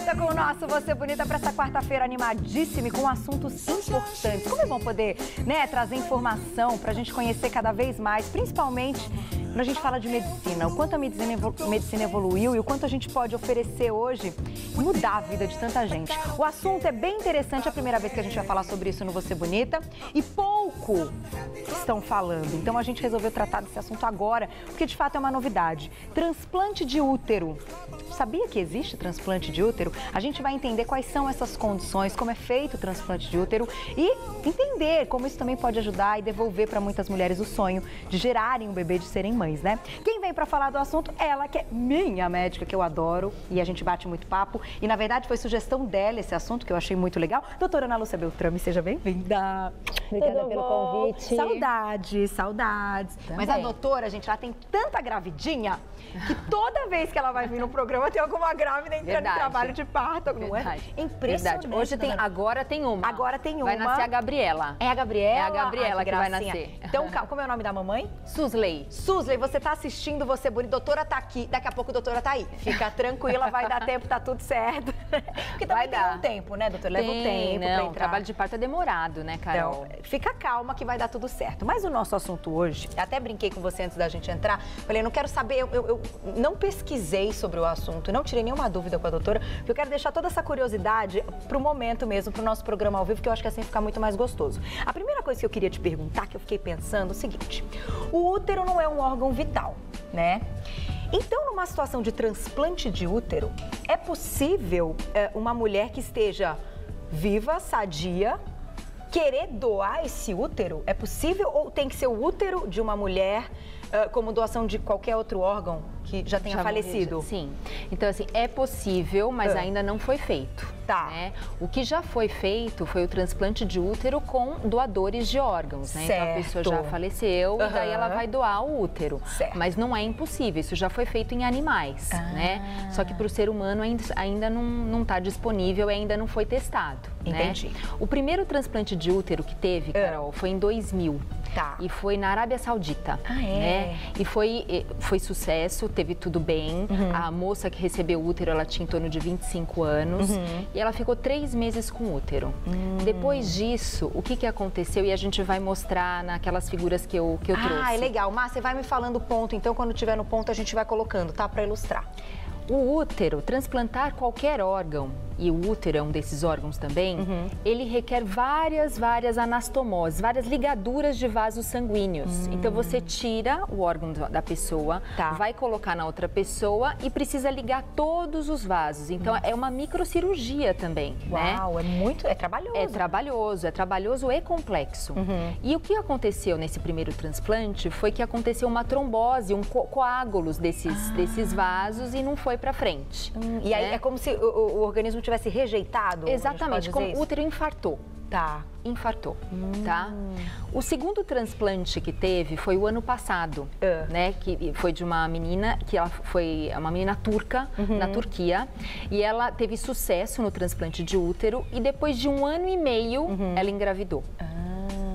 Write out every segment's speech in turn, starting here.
volta com o nosso Você Bonita para essa quarta-feira animadíssima e com assuntos importantes. Como é bom poder, trazer informação para a gente conhecer cada vez mais, principalmente quando a gente fala de medicina, o quanto a medicina evoluiu e o quanto a gente pode oferecer hoje e mudar a vida de tanta gente. O assunto é bem interessante, é a primeira vez que a gente vai falar sobre isso no Você Bonita e pouco estão falando. Então a gente resolveu tratar desse assunto agora, porque de fato é uma novidade. Transplante de útero. Sabia que existe transplante de útero? A gente vai entender quais são essas condições, como é feito o transplante de útero e entender como isso também pode ajudar e devolver para muitas mulheres o sonho de gerarem um bebê, de serem mães, né? Quem vem para falar do assunto, ela que é minha médica, que eu adoro, e a gente bate muito papo. E na verdade foi sugestão dela esse assunto, que eu achei muito legal. Doutora Ana Lúcia Beltrame, seja bem-vinda. Obrigada pelo convite. Saudades, saudades. Também. Mas a doutora, gente, ela tem tanta gravidinha que toda vez que ela vai vir no programa tem alguma grávida entrando em trabalho de parto, não é? Impressionante. Hoje tem, agora tem uma. Agora tem uma. Vai nascer a Gabriela. É a Gabriela? É a Gabriela que vai nascer. Então, como é o nome da mamãe? Susley. Susley, você tá assistindo Você Bonita, doutora tá aqui, daqui a pouco a doutora tá aí. Fica tranquila, vai dar tempo, tá tudo certo. Porque também tem um tempo, né, doutora? Leva um tempo pra entrar. O trabalho de parto é demorado, né, Carol? Então, fica calma que vai dar tudo certo. Mas o nosso assunto hoje, até brinquei com você antes da gente entrar, falei, não quero saber, eu não pesquisei sobre o assunto, não tirei nenhuma dúvida com a doutora, porque eu quero deixar toda essa curiosidade pro momento mesmo, pro nosso programa ao vivo, que eu acho que assim fica muito mais gostoso. A primeira coisa que eu queria te perguntar, que eu fiquei pensando, é o seguinte: o útero não é um órgão vital, né? Então, numa situação de transplante de útero, é possível uma mulher que esteja viva, sadia, querer doar esse útero? É possível ou tem que ser o útero de uma mulher como doação de qualquer outro órgão que já tenha falecido? Sim. Então, assim, é possível, mas ainda não foi feito. Tá. Né? O que já foi feito foi o transplante de útero com doadores de órgãos, né? Então, a pessoa já faleceu e daí ela vai doar o útero. Certo. Mas não é impossível, isso já foi feito em animais, né? Só que para o ser humano ainda não está disponível e ainda não foi testado. Entendi. Né? O primeiro transplante de útero que teve, Carol, foi em 2000. Tá. E foi na Arábia Saudita. Ah, é? Né? E foi sucesso, teve tudo bem. A moça que recebeu o útero, ela tinha em torno de 25 anos. E ela ficou 3 meses com o útero. Depois disso, o que aconteceu? E a gente vai mostrar naquelas figuras que eu trouxe. Ah, é legal. Márcia, você vai me falando o ponto, então quando tiver no ponto a gente vai colocando, tá? Pra ilustrar. O útero, transplantar qualquer órgão, e o útero é um desses órgãos também, ele requer várias anastomoses, várias ligaduras de vasos sanguíneos. Então você tira o órgão da pessoa, vai colocar na outra pessoa e precisa ligar todos os vasos. Então é uma microcirurgia também. Uau, né? É trabalhoso. É trabalhoso e complexo. E o que aconteceu nesse primeiro transplante foi que aconteceu uma trombose, coágulos desses vasos e não foi pra frente. E aí é como se o organismo tivesse rejeitado? Exatamente, como o útero infartou. Tá. Infartou, tá? O segundo transplante que teve foi o ano passado, né? Que foi de uma menina, que ela foi uma menina turca, na Turquia, e ela teve sucesso no transplante de útero e depois de 1 ano e meio ela engravidou.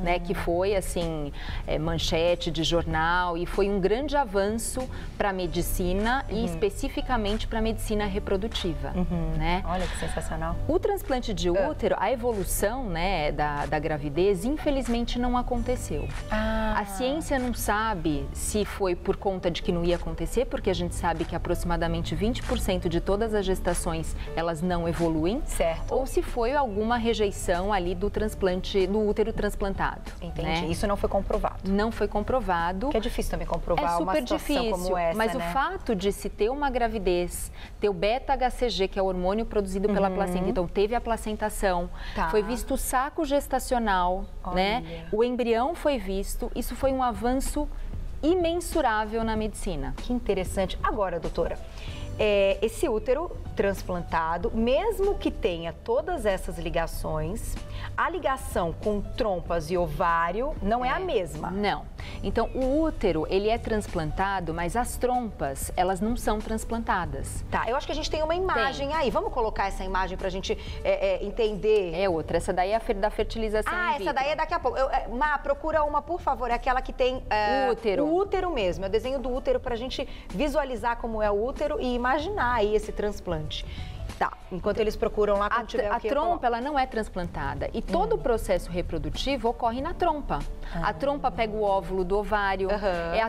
Né, que foi, assim, manchete de jornal e foi um grande avanço para a medicina e especificamente para a medicina reprodutiva, né? Olha que sensacional. O transplante de útero, a evolução, né, da gravidez, infelizmente não aconteceu. A ciência não sabe se foi por conta de que não ia acontecer, porque a gente sabe que aproximadamente 20% de todas as gestações, elas não evoluem. Certo. Ou se foi alguma rejeição ali do transplante, do útero transplantado. Entendi. Né? Isso não foi comprovado. Não foi comprovado. Que é difícil também comprovar uma situação como essa, mas né? o fato de se ter uma gravidez, ter o beta-HCG, que é o hormônio produzido pela placenta, então teve a placentação, foi visto o saco gestacional, né? O embrião foi visto, isso foi um avanço imensurável na medicina. Que interessante. Agora, doutora, esse útero transplantado, mesmo que tenha todas essas ligações, a ligação com trompas e ovário não é a mesma. Não. Então, o útero, ele é transplantado, mas as trompas, elas não são transplantadas. Tá, eu acho que a gente tem uma imagem aí. Vamos colocar essa imagem pra gente entender. É outra. Essa daí é a da fertilização in vitro. Essa daí é daqui a pouco. Má, procura uma, por favor. É aquela que tem útero. O útero mesmo. É o desenho do útero pra gente visualizar como é o útero e imaginar aí esse transplante. Tá, Enquanto eles procuram lá quando tiver o que a trompa, ela não é transplantada. E todo o processo reprodutivo ocorre na trompa. A trompa pega o óvulo do ovário, é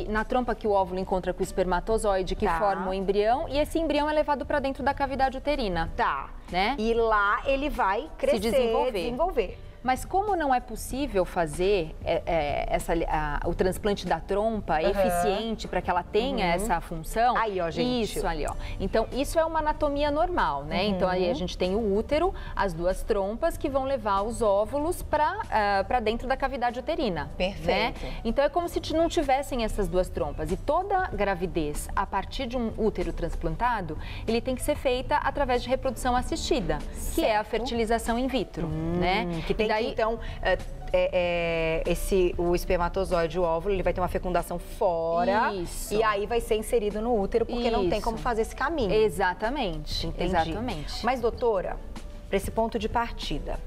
na trompa que o óvulo encontra com o espermatozoide, que forma o embrião, e esse embrião é levado para dentro da cavidade uterina. Né? E lá ele vai crescer, desenvolver. Mas como não é possível fazer o transplante da trompa eficiente para que ela tenha essa função... Aí, ó, gente. Isso ali, ó. Então, isso é uma anatomia normal, né? Então, aí a gente tem o útero, as duas trompas que vão levar os óvulos para dentro da cavidade uterina. Perfeito. Né? Então, é como se não tivessem essas duas trompas. E toda gravidez, a partir de um útero transplantado, ele tem que ser feita através de reprodução assistida, que é a fertilização in vitro, né? Que tem que, então, o espermatozoide, o óvulo, ele vai ter uma fecundação fora. Isso. E aí vai ser inserido no útero, porque não tem como fazer esse caminho. Exatamente. Entendi. Exatamente. Mas, doutora, para esse ponto de partida,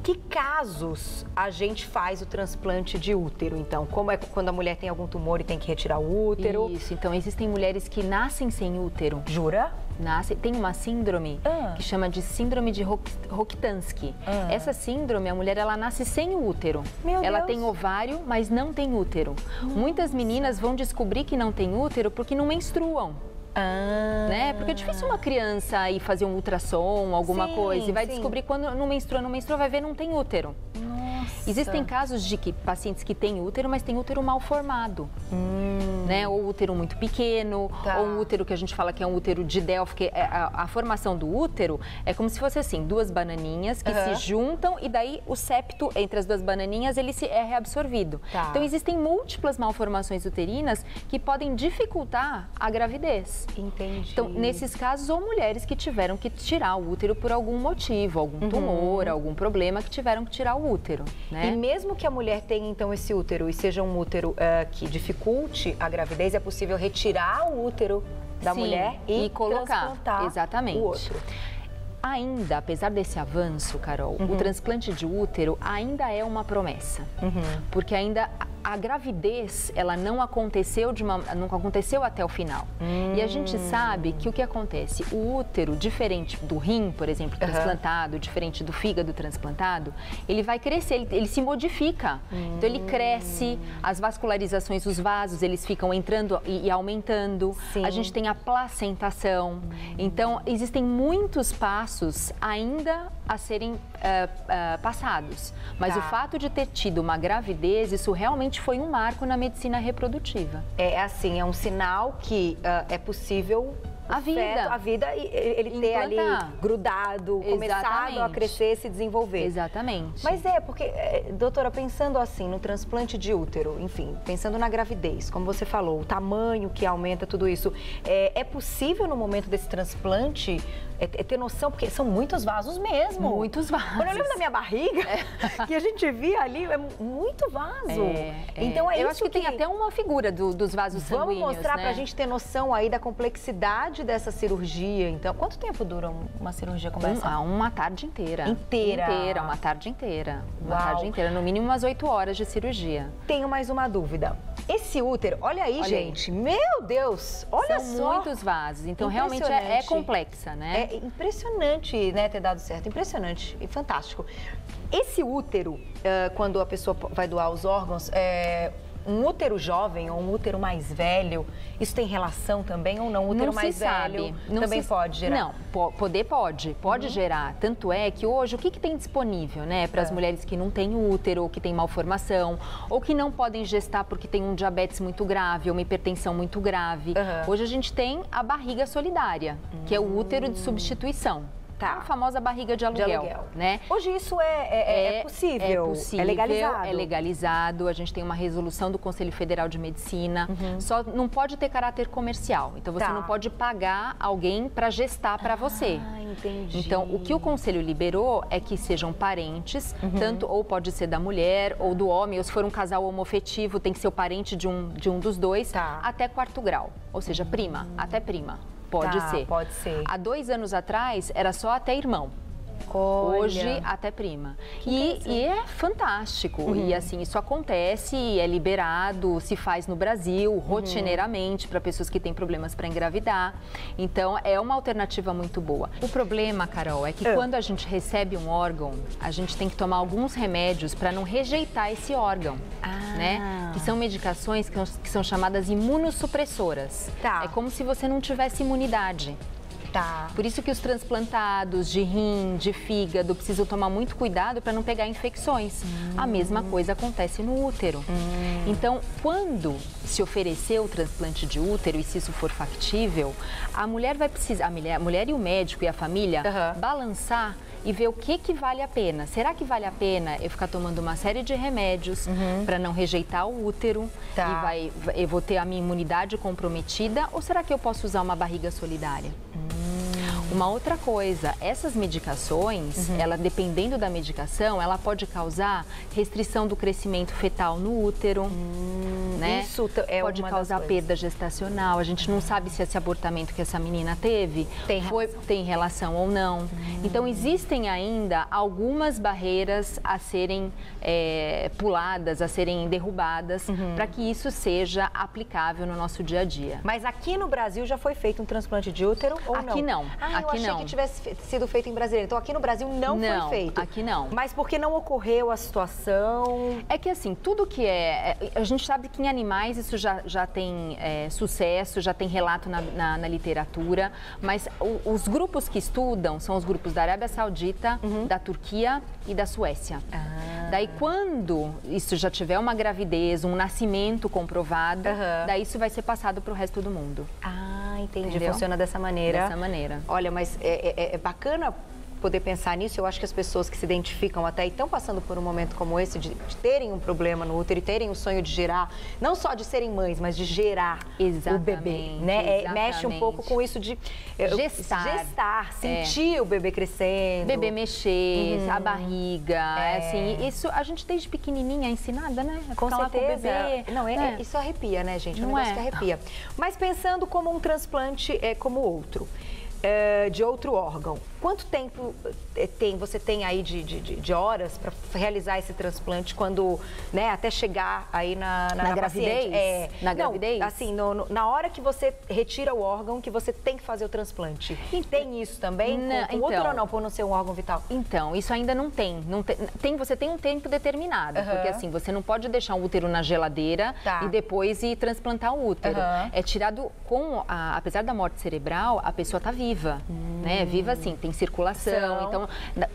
que casos a gente faz o transplante de útero, então? Como é quando a mulher tem algum tumor e tem que retirar o útero? Isso, então existem mulheres que nascem sem útero. Jura? Tem uma síndrome que chama de síndrome de Rokitansky. Essa síndrome, a mulher, ela nasce sem útero. Ela tem ovário, mas não tem útero. Muitas meninas vão descobrir que não tem útero porque não menstruam. Né? Porque é difícil uma criança ir fazer um ultrassom, alguma coisa, e vai descobrir quando não menstrua, vai ver não tem útero. Existem casos de pacientes que têm útero, mas têm útero mal formado, né? Ou útero muito pequeno, ou um útero que a gente fala que é um útero de Delphi, que a formação do útero é como se fosse assim, duas bananinhas que se juntam e daí o septo entre as duas bananinhas ele é reabsorvido. Então existem múltiplas malformações uterinas que podem dificultar a gravidez. Entendi. Então, nesses casos, ou mulheres que tiveram que tirar o útero por algum motivo, algum tumor, algum problema, que tiveram que tirar o útero, né? E mesmo que a mulher tenha, então, esse útero e seja um útero que dificulte a gravidez, é possível retirar o útero da mulher e colocar o outro. Ainda, apesar desse avanço, Carol, o transplante de útero ainda é uma promessa. Porque ainda a gravidez, ela não aconteceu até o final. E a gente sabe que o que acontece? O útero, diferente do rim, por exemplo, transplantado, diferente do fígado transplantado, ele vai crescer, ele se modifica. Então, ele cresce, as vascularizações, os vasos, eles ficam entrando e aumentando. A gente tem a placentação. Então, existem muitos passos ainda a serem passados. Mas o fato de ter tido uma gravidez, isso realmente foi um marco na medicina reprodutiva. É assim, é um sinal que é possível a vida, ele ter ali grudado, começado a crescer, se desenvolver. Exatamente. Mas porque, doutora, pensando assim, no transplante de útero, enfim, pensando na gravidez, como você falou, o tamanho que aumenta tudo isso, é possível no momento desse transplante ter noção, porque são muitos vasos mesmo. Muitos vasos. Quando eu lembro da minha barriga, que a gente via ali, é muito vaso. Então eu acho que tem até uma figura dos vasos sanguíneos. Vamos mostrar, né? Pra gente ter noção aí da complexidade dessa cirurgia. Então, quanto tempo dura uma cirurgia como essa? Uma tarde inteira. Uma tarde inteira. Uma tarde inteira, no mínimo umas 8 horas de cirurgia. Tenho mais uma dúvida. Esse útero, olha aí, gente, meu Deus, olha só. São muitos vasos, então realmente é complexa, né? É impressionante, né, ter dado certo, impressionante e fantástico. Esse útero, quando a pessoa vai doar os órgãos, um útero jovem ou um útero mais velho, isso tem relação também ou não? O útero mais velho também pode gerar? Não, pode gerar. Tanto é que hoje, o que tem disponível, né, para as mulheres que não têm útero, ou que têm malformação, ou que não podem gestar porque tem um diabetes muito grave, ou uma hipertensão muito grave. Hoje a gente tem a barriga solidária, que é o útero de substituição. A famosa barriga de aluguel, né? Hoje isso é possível, é legalizado. É legalizado, a gente tem uma resolução do Conselho Federal de Medicina, só não pode ter caráter comercial, então você não pode pagar alguém para gestar para você. Entendi. Então, o que o Conselho liberou é que sejam parentes, tanto ou pode ser da mulher ou do homem, ou se for um casal homoafetivo, tem que ser o parente de um dos dois, até 4º grau, ou seja, prima, até prima. Pode ser. Pode ser. Há 2 anos atrás, era só até irmão. Olha. Hoje até prima. E é fantástico. E assim, isso acontece, é liberado, se faz no Brasil rotineiramente para pessoas que têm problemas para engravidar. Então é uma alternativa muito boa. O problema, Carol, é que quando a gente recebe um órgão, a gente tem que tomar alguns remédios para não rejeitar esse órgão, né? Que são medicações que são chamadas imunossupressoras. Tá. É como se você não tivesse imunidade. Tá. Por isso que os transplantados de rim, de fígado, precisam tomar muito cuidado para não pegar infecções. A mesma coisa acontece no útero. Então, quando se oferecer o transplante de útero, e se isso for factível, a mulher vai precisar, a mulher e o médico e a família, balançar e ver o que vale a pena. Será que vale a pena eu ficar tomando uma série de remédios para não rejeitar o útero e eu vou ter a minha imunidade comprometida? Ou será que eu posso usar uma barriga solidária? Uma outra coisa, essas medicações, ela dependendo da medicação, ela pode causar restrição do crescimento fetal no útero, né? Isso pode causar perda gestacional. A gente não sabe se esse abortamento que essa menina teve tem relação ou não. Então existem ainda algumas barreiras a serem puladas, a serem derrubadas, para que isso seja aplicável no nosso dia a dia. Mas aqui no Brasil já foi feito um transplante de útero ou não? Aqui não. Eu achei que tivesse sido feito em Brasília. Então aqui no Brasil não foi feito. Aqui não. Mas porque não ocorreu a situação? É que assim, tudo que a gente sabe que em animais isso já tem sucesso, já tem relato na literatura, mas os grupos que estudam são os grupos da Arábia Saudita, da Turquia e da Suécia. Daí quando isso já tiver uma gravidez, um nascimento comprovado, daí isso vai ser passado para o resto do mundo. Entendi. Entendeu? Funciona dessa maneira. Dessa maneira. Olha, mas é bacana poder pensar nisso. Eu acho que as pessoas que se identificam até e estão passando por um momento como esse, de terem um problema no útero e terem o sonho de gerar, não só de serem mães, mas de gerar o bebê, né? Mexe um pouco com isso de gestar, sentir o bebê crescendo. Bebê mexer, a barriga, assim, isso a gente desde pequenininha é ensinada, né? Com certeza. Lá com o bebê. Não, isso arrepia, né, gente? É um Não negócio que arrepia. Mas pensando como um transplante como outro, de outro órgão. Quanto tempo você tem aí de horas para realizar esse transplante quando, né, até chegar aí na gravidez? Na gravidez? Assim, na hora que você retira o órgão, que você tem que fazer o transplante. E tem isso também? Com outro ou não, por não ser um órgão vital? Então, isso ainda não tem. Você tem um tempo determinado, porque assim, você não pode deixar um útero na geladeira e depois ir transplantar o útero. É tirado apesar da morte cerebral, a pessoa está viva, né? Viva assim, tem circulação, então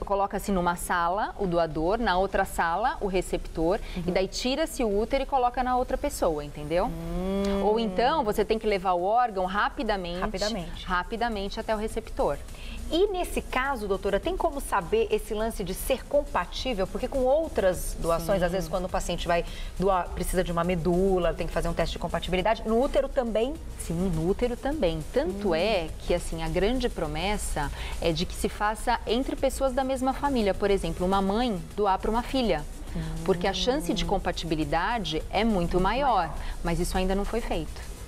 coloca-se numa sala o doador, na outra sala o receptor, e daí tira-se o útero e coloca na outra pessoa, entendeu? Ou então você tem que levar o órgão rapidamente até o receptor. E nesse caso, doutora, tem como saber esse lance de ser compatível? Porque com outras doações, às vezes quando o paciente vai doar, precisa de uma medula, tem que fazer um teste de compatibilidade. No útero também? Sim, no útero também. Tanto é que, assim, a grande promessa é de que se faça entre pessoas da mesma família. Por exemplo, uma mãe doar para uma filha. Porque a chance de compatibilidade é muito maior, mas isso ainda não foi feito.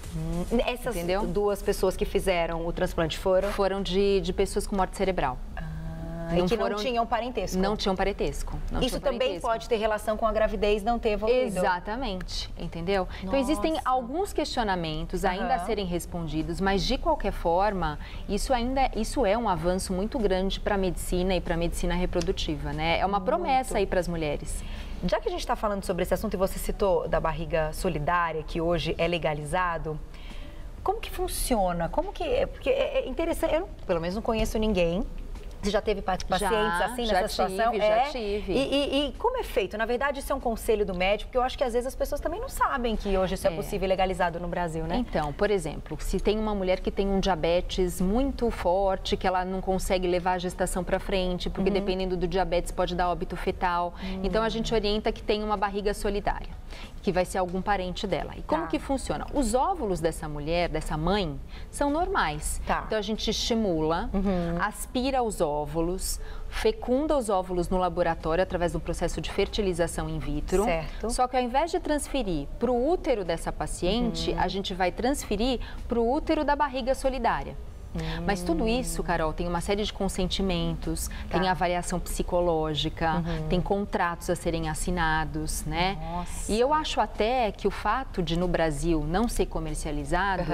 Essas duas pessoas que fizeram o transplante foram de pessoas com morte cerebral. E que não tinham parentesco. Não tinham parentesco. Isso também pode ter relação com a gravidez não ter evoluído. Exatamente, entendeu? Nossa. Então existem alguns questionamentos ainda a serem respondidos, mas de qualquer forma, isso é um avanço muito grande para a medicina e para a medicina reprodutiva, né? É uma promessa aí para as mulheres. Já que a gente está falando sobre esse assunto e você citou da barriga solidária, que hoje é legalizado, como que funciona? Porque é interessante, eu pelo menos não conheço ninguém. Você já teve pacientes assim nessa situação? Já tive. E como é feito? Na verdade, isso é um conselho do médico, porque eu acho que às vezes as pessoas também não sabem que hoje isso é possível e legalizado no Brasil, né? Então, por exemplo, se tem uma mulher que tem um diabetes muito forte, que ela não consegue levar a gestação para frente, porque dependendo do diabetes pode dar óbito fetal. Então, a gente orienta que tenha uma barriga solidária, que vai ser algum parente dela. E como que funciona? Os óvulos dessa mulher, dessa mãe, são normais. Então, a gente estimula, aspira os óvulos, fecunda os óvulos no laboratório através do processo de fertilização in vitro. Certo. Só que ao invés de transferir para o útero dessa paciente, a gente vai transferir para o útero da barriga solidária. Mas tudo isso, Carol, tem uma série de consentimentos, tem avaliação psicológica, tem contratos a serem assinados, né? Nossa. E eu acho até que o fato de no Brasil não ser comercializado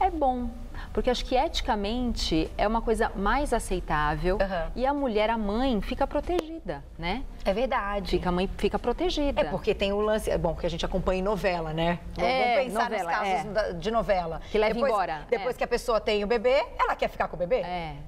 é bom. Porque acho que eticamente é uma coisa mais aceitável e a mulher, a mãe, fica protegida, né? É verdade. A mãe fica protegida. É porque tem o lance, bom, que a gente acompanha em novela, né? Vamos pensar nos casos de novela. Que leva embora. Depois que a pessoa tem o bebê, ela quer ficar com o bebê?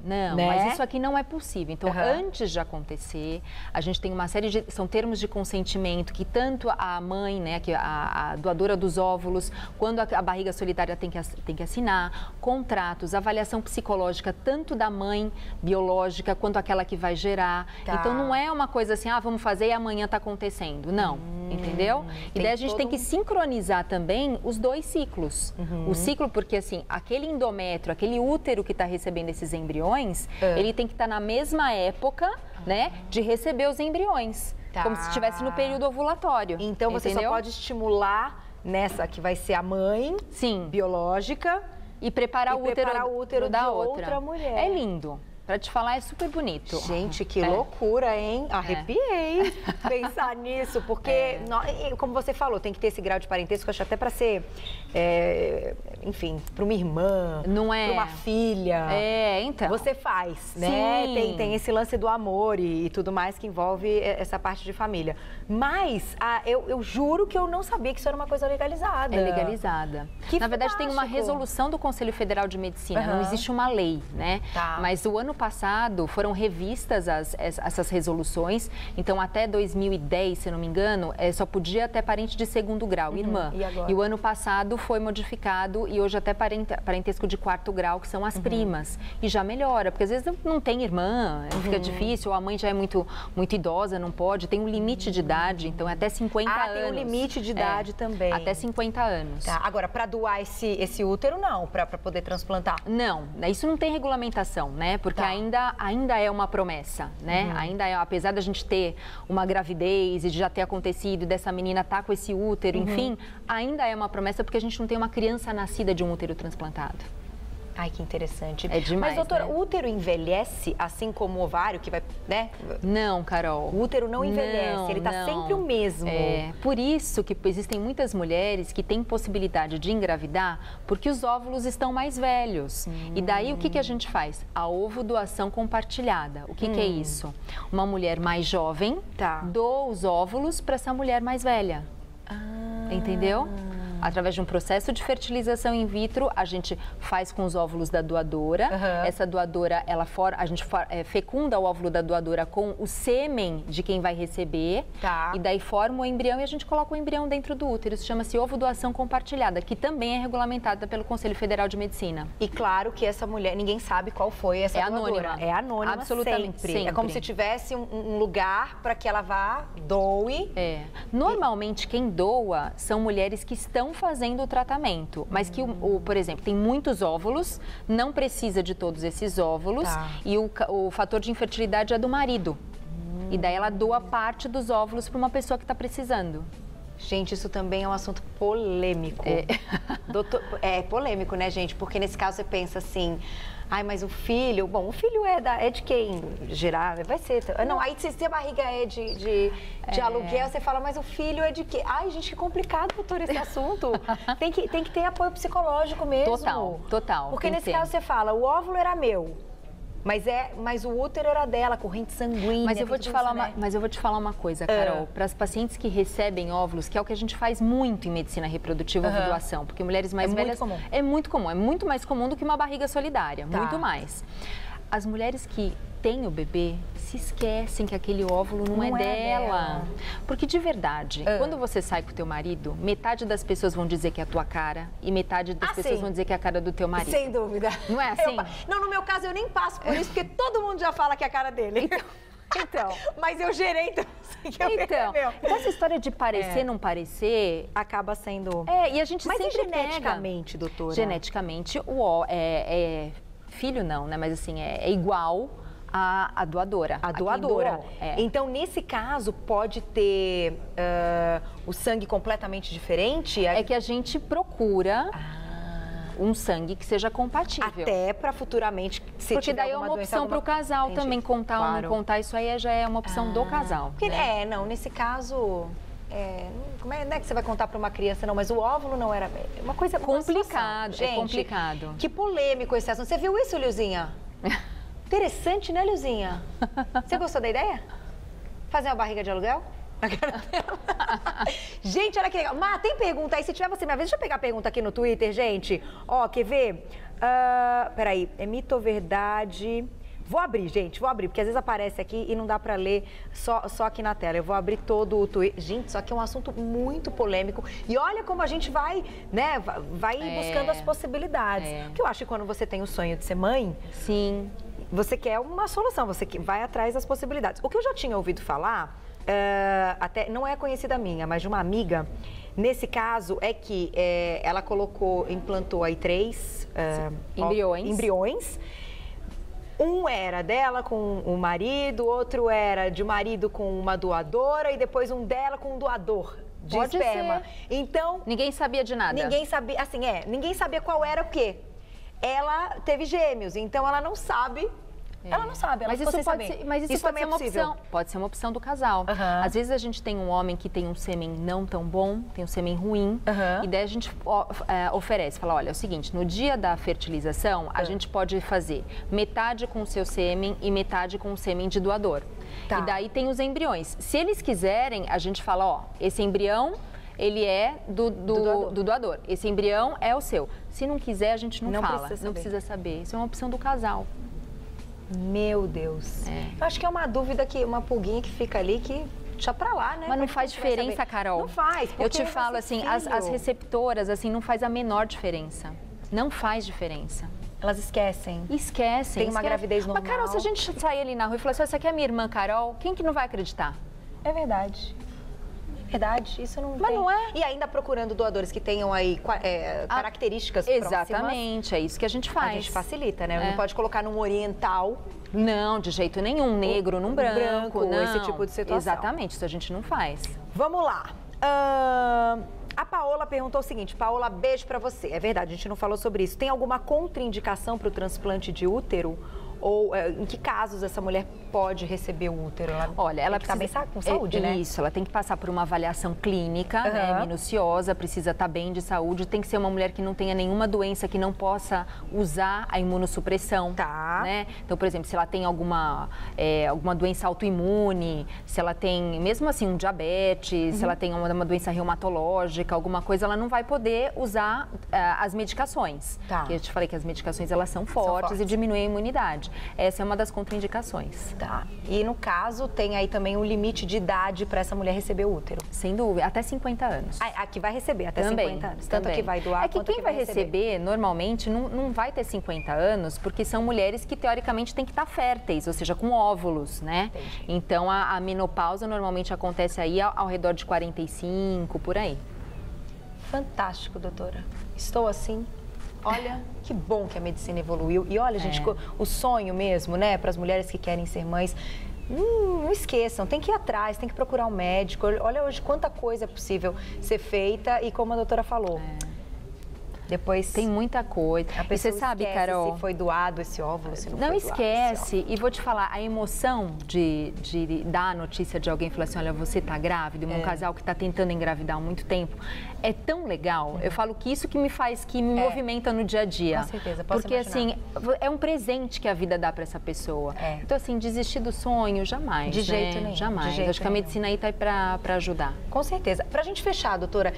Não, né? Mas isso aqui não é possível. Então, antes de acontecer, a gente tem uma série de, são termos de consentimento que tanto a mãe, né, que a doadora dos óvulos, quando a barriga solidária tem que assinar, contratos, avaliação psicológica, tanto da mãe biológica quanto aquela que vai gerar. Então, não é uma coisa assim, vamos fazer e amanhã está acontecendo. Não, entendeu? E daí a gente tem que sincronizar também os dois ciclos. O ciclo, porque assim, aquele endométrio, aquele útero que está recebendo esses embriões, ele tem que estar na mesma época, né, de receber os embriões. Como se estivesse no período ovulatório. Então, você só pode estimular nessa que vai ser a mãe biológica e preparar o útero da outra mulher. É lindo. Pra te falar, é super bonito. Gente, que loucura, hein? Arrepiei pensar nisso, porque, como você falou, tem que ter esse grau de parentesco, acho até pra ser, enfim, pra uma irmã, não é? Pra uma filha. Então. Você faz, né? Tem esse lance do amor e tudo mais que envolve essa parte de família. Mas, eu juro que eu não sabia que isso era uma coisa legalizada. É legalizada. Na verdade, tem uma resolução do Conselho Federal de Medicina, não existe uma lei, né? Mas o ano passado foram revistas essas resoluções, então até 2010, se não me engano, só podia até parente de segundo grau, irmã. E o ano passado foi modificado e hoje até parentesco de quarto grau, que são as primas. E já melhora, porque às vezes não tem irmã, fica difícil, ou a mãe já é muito idosa, não pode, tem um limite de idade, então é até 50 anos. Tem um limite de idade também. Até 50 anos. Agora, para doar esse útero, não, para poder transplantar? Não, isso não tem regulamentação, né? Porque ainda é uma promessa, né? Ainda é, apesar da gente ter uma gravidez e de já ter acontecido, dessa menina estar com esse útero, enfim, ainda é uma promessa porque a gente não tem uma criança nascida de um útero transplantado. Ai, que interessante. É demais, Mas, doutora, né? o útero envelhece assim como o ovário, que vai, né? Não, Carol. O útero não envelhece, ele tá sempre o mesmo. Por isso que existem muitas mulheres que têm possibilidade de engravidar porque os óvulos estão mais velhos. E daí, o que a gente faz? A ovodoação compartilhada. O que é isso? Uma mulher mais jovem doa os óvulos para essa mulher mais velha. Entendeu? Através de um processo de fertilização in vitro, a gente faz com os óvulos da doadora. Essa doadora, a gente fecunda o óvulo da doadora com o sêmen de quem vai receber. E daí forma o embrião e a gente coloca o embrião dentro do útero. Isso chama-se ovodoação compartilhada, que também é regulamentada pelo Conselho Federal de Medicina. E claro que essa mulher, ninguém sabe qual foi essa doadora. Anônima. É anônima. Absolutamente. Sempre. É como se tivesse um lugar para que ela vá, doe. Normalmente, quem doa são mulheres que estão fazendo o tratamento, mas que, por exemplo, tem muitos óvulos, não precisa de todos esses óvulos e o fator de infertilidade é do marido. E daí ela doa parte dos óvulos para uma pessoa que está precisando. Gente, isso também é um assunto polêmico. É polêmico, né, gente? Porque nesse caso você pensa assim... Ai, mas o filho... Bom, o filho é de quem gerar? Vai ser... Não, aí se a barriga é de aluguel, você fala, mas o filho é de quê? Ai, gente, que complicado, doutor, esse assunto. Tem que ter apoio psicológico mesmo. Total. Porque nesse caso você fala, o óvulo era meu. Mas o útero era dela, corrente sanguínea. Mas eu vou te falar uma coisa, Carol. Para as pacientes que recebem óvulos, que é o que a gente faz muito em medicina reprodutiva, ovodoação, porque mulheres mais velhas... É muito comum. É muito mais comum do que uma barriga solidária. Muito mais. As mulheres que têm o bebê se esquecem que aquele óvulo não é dela. Porque de verdade, quando você sai com o teu marido, metade das pessoas vão dizer que é a tua cara e metade das pessoas vão dizer que é a cara do teu marido. Sem dúvida. Não é assim? Não, no meu caso eu nem passo por isso, porque todo mundo já fala que é a cara dele. Então, mas eu gerei, então, então essa história de parecer, não parecer... Acaba sendo... E a gente mas sempre geneticamente, doutora? Geneticamente, filho não, né? Mas assim, é igual a doadora. A doadora. Então, nesse caso, pode ter o sangue completamente diferente? É que a gente procura... um sangue que seja compatível. Até para futuramente, se porque tiver daí é alguma uma doença, opção para o casal Entendi. também, contar Claro. ou não contar, isso aí já é uma opção do casal. Porque, né? não, nesse caso... como é, não é que você vai contar para uma criança, não, mas o óvulo não era... É uma coisa... Complicado, Gente, é complicado. Que polêmico esse assunto. Você viu isso, Lilzinha? Interessante, né, Lilzinha? Você gostou da ideia? Fazer uma barriga de aluguel? Gente, olha que legal. Má, tem pergunta aí? Se tiver, você me avisa. Deixa eu pegar a pergunta aqui no Twitter, gente. Ó, quer ver? Peraí, é mito ou verdade? Vou abrir, gente, vou abrir, porque às vezes aparece aqui e não dá pra ler só aqui na tela. Eu vou abrir todo o Twitter. Gente, isso aqui é um assunto muito polêmico. E olha como a gente vai, né, vai buscando as possibilidades. Porque eu acho que quando você tem o sonho de ser mãe... Sim. Você quer uma solução, você vai atrás das possibilidades. O que eu já tinha ouvido falar, até não é conhecida minha, mas de uma amiga, nesse caso é que ela implantou aí 3 embriões. Um era dela com o marido, outro era de marido com uma doadora e depois um dela com um doador de esperma. Ser. Então... Ninguém sabia de nada. Ninguém sabia, assim, ninguém sabia qual era o quê. Ela teve gêmeos, então ela não sabe. Ela não sabe, ela mas isso pode ser, mas isso pode ser uma opção. Pode ser uma opção do casal. Às vezes a gente tem um homem que tem um sêmen não tão bom, tem um sêmen ruim, e daí a gente oferece, fala, olha, é o seguinte, no dia da fertilização, a gente pode fazer metade com o seu sêmen e metade com o sêmen de doador. Tá. E daí tem os embriões. Se eles quiserem, a gente fala, ó, esse embrião... ele é do doador. Esse embrião é o seu. Se não quiser, a gente não fala. Não precisa saber. Isso é uma opção do casal. Meu Deus. Eu acho que é uma dúvida, uma pulguinha que fica ali que deixa pra lá, né? Mas não faz diferença, Carol. Não faz. Eu te falo assim, as receptoras, assim, não faz a menor diferença. Não faz diferença. Elas esquecem. Esquecem. Tem uma gravidez normal. Mas, Carol, se a gente sair ali na rua e falar assim, essa aqui é a minha irmã, Carol, quem que não vai acreditar? É verdade. Verdade, isso não Mas tem. não é. E ainda procurando doadores que tenham aí características exatamente, próximas. É isso que a gente faz. A gente facilita, né? Não pode colocar num oriental. Não, de jeito nenhum. Negro num branco. Não. Esse tipo de situação. Exatamente, isso a gente não faz. Vamos lá. A Paola perguntou o seguinte, Paola, beijo pra você. É verdade, a gente não falou sobre isso. Tem alguma contraindicação para o transplante de útero? Ou em que casos essa mulher pode receber o útero? Olha, ela precisa estar bem com saúde, né? Isso, ela tem que passar por uma avaliação clínica, né, minuciosa, precisa estar bem de saúde, tem que ser uma mulher que não tenha nenhuma doença que não possa usar a imunossupressão. Tá. Né? Então, por exemplo, se ela tem alguma doença autoimune, se ela tem, mesmo assim, um diabetes, se ela tem uma doença reumatológica, alguma coisa, ela não vai poder usar as medicações. Tá. Porque eu te falei que as medicações, elas são fortes e diminuem a imunidade. Essa é uma das contraindicações. Tá. E no caso, tem aí também um limite de idade para essa mulher receber o útero? Sem dúvida, até 50 anos. A que vai receber, até também, 50 anos. Tanto a que vai doar, quanto quem vai receber, normalmente, não vai ter 50 anos, porque são mulheres que, teoricamente, têm que estar férteis, ou seja, com óvulos, né? Entendi. Então, a menopausa normalmente acontece aí ao redor de 45, por aí. Fantástico, doutora. Estou assim... Olha, que bom que a medicina evoluiu. E olha, gente, o sonho mesmo, né, para as mulheres que querem ser mães, não esqueçam, tem que ir atrás, tem que procurar um médico. Olha hoje quanta coisa é possível ser feita e como a doutora falou. Depois tem muita coisa. A pessoa você sabe, Carol, se foi doado esse óvulo, se não foi doado. Esquece. E vou te falar, a emoção de dar a notícia de alguém falar assim, olha, você tá grávida, um casal que tá tentando engravidar há muito tempo, é tão legal. Eu falo que isso que me faz, que me movimenta no dia a dia. Com certeza, posso porque imaginar. Assim, é um presente que a vida dá para essa pessoa. Então assim, desistir do sonho, jamais. De jeito nenhum. Jamais. De jeito Acho que a medicina aí tá aí para ajudar. Com certeza. Pra gente fechar, doutora,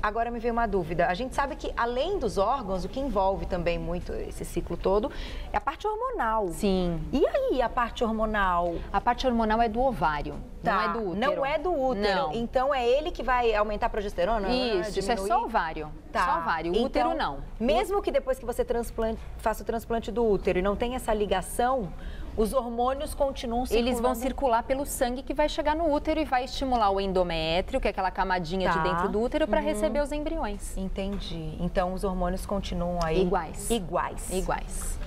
agora me veio uma dúvida. A gente sabe que, além dos órgãos, o que envolve também muito esse ciclo todo é a parte hormonal. Sim. E aí, a parte hormonal? A parte hormonal é do ovário, não é do útero. Não é do útero. Não. Então, é ele que vai aumentar a progesterona? Isso é só ovário. Tá. Só ovário. O útero, não. Mesmo que depois que você faça o transplante do útero e não tenha essa ligação, os hormônios continuam circulando. Eles vão circular pelo sangue que vai chegar no útero e vai estimular o endométrio, que é aquela camadinha de dentro do útero, para receber os embriões. Entendi. Então, os hormônios continuam aí... Iguais. Iguais. Iguais.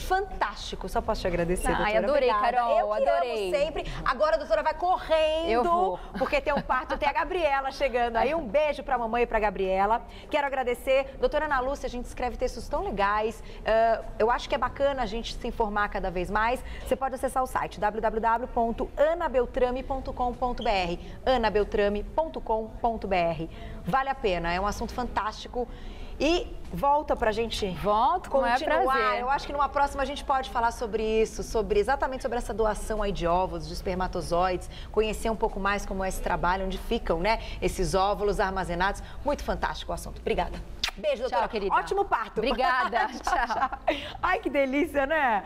fantástico. Só posso te agradecer, doutora. Ai, adorei, Obrigada. Carol, Eu que adorei. amo sempre. Agora a doutora vai correndo. Eu vou. Porque tem um parto, tem a Gabriela chegando aí. Um beijo pra mamãe e pra Gabriela. Quero agradecer. Doutora Ana Lúcia, a gente escreve textos tão legais. Eu acho que é bacana a gente se informar cada vez mais. Você pode acessar o site www.anabeltrame.com.br anabeltrame.com.br. Vale a pena, é um assunto fantástico. E volta pra gente continuar. Prazer. Eu acho que numa próxima a gente pode falar sobre isso, exatamente sobre essa doação aí de óvulos, de espermatozoides, conhecer um pouco mais como é esse trabalho, onde ficam, né, esses óvulos armazenados. Muito fantástico o assunto. Obrigada. Beijo, doutora. Tchau, querida. Ótimo parto. Obrigada. Tchau. Ai, que delícia, né?